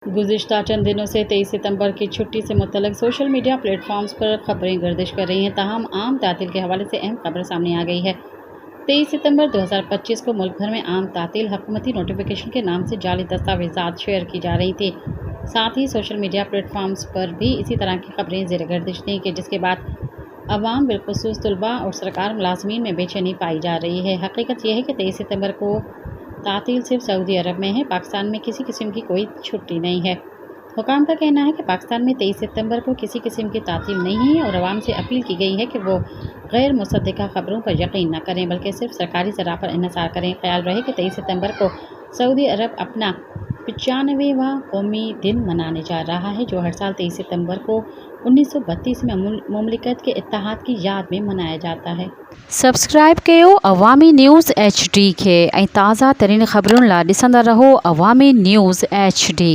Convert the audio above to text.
गुज़िश्ता चंद दिनों से 23 सितंबर की छुट्टी से मुतल्लिक़ सोशल मीडिया प्लेटफॉर्म्स पर खबरें गर्दिश कर रही हैं। ताहम आम तातील के हवाले से अहम खबर सामने आ गई है। 23 सितंबर 2025 को मुल्क भर में आम तातील हुकूमती नोटिफिकेशन के नाम से जाली दस्तावेज़ात शेयर की जा रही थी। साथ ही सोशल मीडिया प्लेटफॉर्म्स पर भी इसी तरह की खबरें ज़ेर गर्दिश थीं कि जिसके बाद अवाम बिलखुसूस तलबा और सरकार मुलाजमीन में बेचैनी पाई जा रही है। हकीकत यह है कि 23 सितंबर को तातील सिर्फ सऊदी अरब में है, पाकिस्तान में किसी किस्म की कोई छुट्टी नहीं है। हुकाम का कहना है कि पाकिस्तान में 23 सितंबर को किसी किस्म की तातील नहीं है और अवाम से अपील की गई है कि वो गैर मुसद्दिक़ा खबरों पर यकीन न करें बल्कि सिर्फ सरकारी ज़रा पर इन्हिसार करें। ख्याल रहे कि 23 सितंबर को सऊदी अरब अपना 95वां कौमी दिन मनाने जा रहा है, जो हर साल 23 सितंबर को 1932 में मुमलिकत के इत्तेहाद की याद में मनाया जाता है। सब्सक्राइब कयो अवामी न्यूज़ HD खे ऐं ताज़ा तरीन ख़बरुनि लाइ ॾिसंदा रहो अवामी न्यूज़ HD।